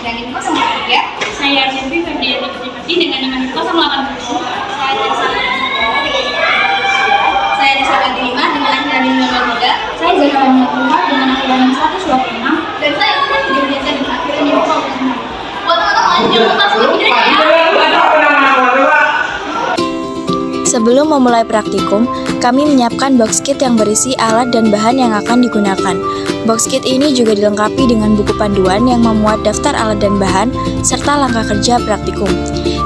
dengan info 03. Saya Devi Febriani Putri dengan nomor info 080. Saya Desa Bantilima dengan akhiran 003. Saya Zahra Muhammad dengan akhiran 126. Dan saya Fitri Biasa dengan akhiran 006. Buat teman-teman jangan lupa subscribe videonya ya. Sebelum memulai praktikum, kami menyiapkan box kit yang berisi alat dan bahan yang akan digunakan. Box kit ini juga dilengkapi dengan buku panduan yang memuat daftar alat dan bahan, serta langkah kerja praktikum.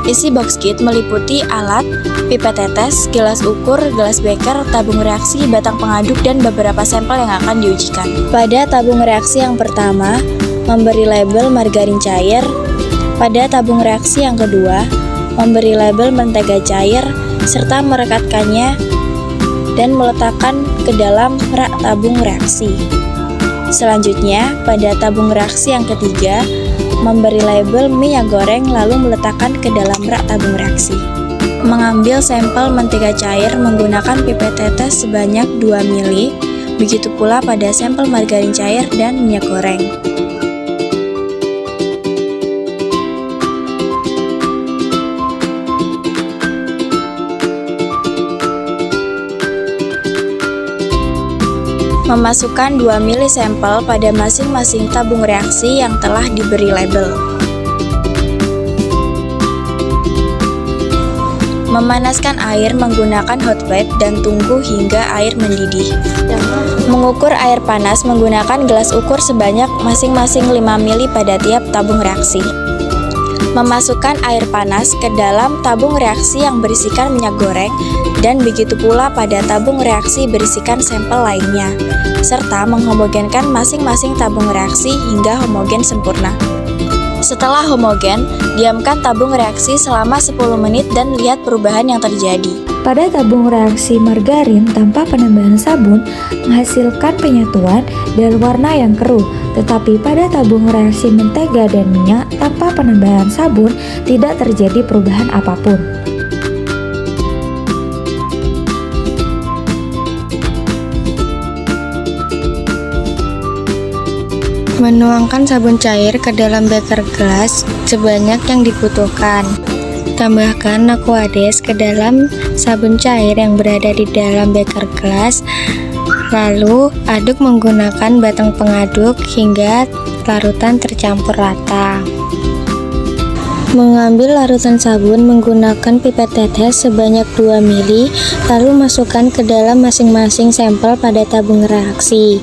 Isi box kit meliputi alat, pipet tetes, gelas ukur, gelas beker, tabung reaksi, batang pengaduk, dan beberapa sampel yang akan diujikan. Pada tabung reaksi yang pertama, memberi label margarin cair. Pada tabung reaksi yang kedua, memberi label mentega cair, serta merekatkannya dan meletakkan ke dalam rak tabung reaksi. Selanjutnya, pada tabung reaksi yang ketiga, memberi label minyak goreng lalu meletakkan ke dalam rak tabung reaksi. Mengambil sampel mentega cair menggunakan pipet tetes sebanyak 2 ml, begitu pula pada sampel margarin cair dan minyak goreng. Memasukkan 2 ml sampel pada masing-masing tabung reaksi yang telah diberi label. Memanaskan air menggunakan hot plate dan tunggu hingga air mendidih. Mengukur air panas menggunakan gelas ukur sebanyak masing-masing 5 ml pada tiap tabung reaksi. Memasukkan air panas ke dalam tabung reaksi yang berisikan minyak goreng dan begitu pula pada tabung reaksi berisikan sampel lainnya, serta menghomogenkan masing-masing tabung reaksi hingga homogen sempurna. Setelah homogen, diamkan tabung reaksi selama 10 menit dan lihat perubahan yang terjadi. Pada tabung reaksi margarin tanpa penambahan sabun menghasilkan penyatuan dan warna yang keruh, tetapi pada tabung reaksi mentega dan minyak tanpa penambahan sabun tidak terjadi perubahan apapun. Menuangkan sabun cair ke dalam beker gelas sebanyak yang dibutuhkan. Tambahkan Aquades ke dalam sabun cair yang berada di dalam beker gelas, lalu aduk menggunakan batang pengaduk hingga larutan tercampur rata. Mengambil larutan sabun menggunakan pipet tetes sebanyak 2 ml, lalu masukkan ke dalam masing-masing sampel pada tabung reaksi.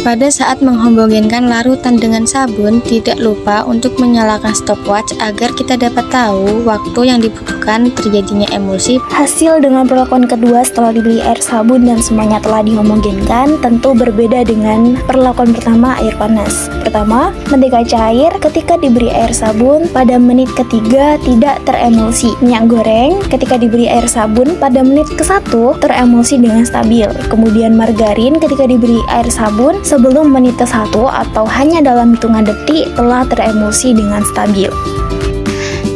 Pada saat menghomogenkan larutan dengan sabun, tidak lupa untuk menyalakan stopwatch agar kita dapat tahu waktu yang dibutuhkan terjadinya emulsi. Hasil dengan perlakuan kedua setelah diberi air sabun dan semuanya telah dihomogenkan tentu berbeda dengan perlakuan pertama air panas. Pertama, mentega cair ketika diberi air sabun pada menit ketiga tidak teremulsi. Minyak goreng ketika diberi air sabun pada menit ke-1 teremulsi dengan stabil. Kemudian margarin ketika diberi air sabun sebelum menit ke-1 atau hanya dalam hitungan detik telah teremulsi dengan stabil.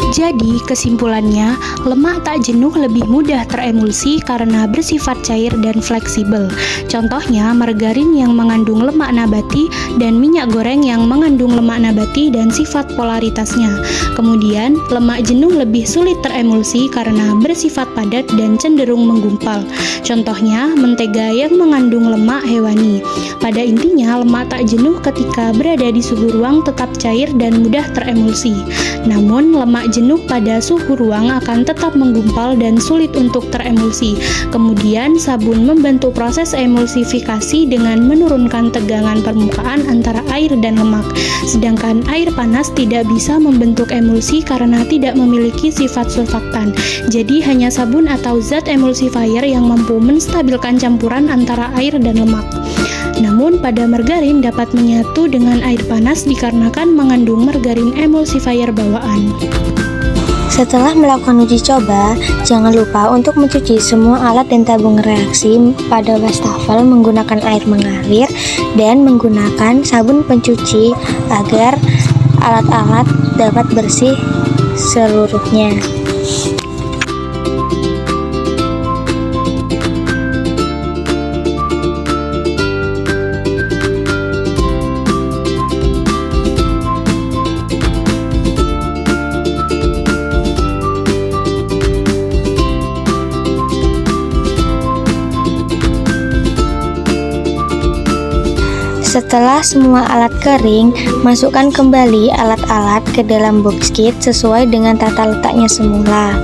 Jadi, kesimpulannya, lemak tak jenuh lebih mudah teremulsi karena bersifat cair dan fleksibel. Contohnya, margarin yang mengandung lemak nabati dan minyak goreng yang mengandung lemak nabati dan sifat polaritasnya. Kemudian, lemak jenuh lebih sulit teremulsi karena bersifat padat dan cenderung menggumpal. Contohnya, mentega yang mengandung lemak hewani. Pada intinya, lemak tak jenuh ketika berada di suhu ruang tetap cair dan mudah teremulsi. Namun, lemak jenuh pada suhu ruang akan tetap menggumpal dan sulit untuk teremulsi. Kemudian, sabun membantu proses emulsifikasi dengan menurunkan tegangan permukaan antara air dan lemak. Sedangkan air panas tidak bisa membentuk emulsi karena tidak memiliki sifat surfaktan. Jadi, hanya sabun atau zat emulsifier yang mampu menstabilkan campuran antara air dan lemak. Namun, pada margarin dapat menyatu dengan air panas dikarenakan mengandung margarin emulsifier bawaan. Setelah melakukan uji coba, jangan lupa untuk mencuci semua alat dan tabung reaksi pada wastafel menggunakan air mengalir dan menggunakan sabun pencuci agar alat-alat dapat bersih seluruhnya. Setelah semua alat kering, masukkan kembali alat-alat ke dalam box kit sesuai dengan tata letaknya semula.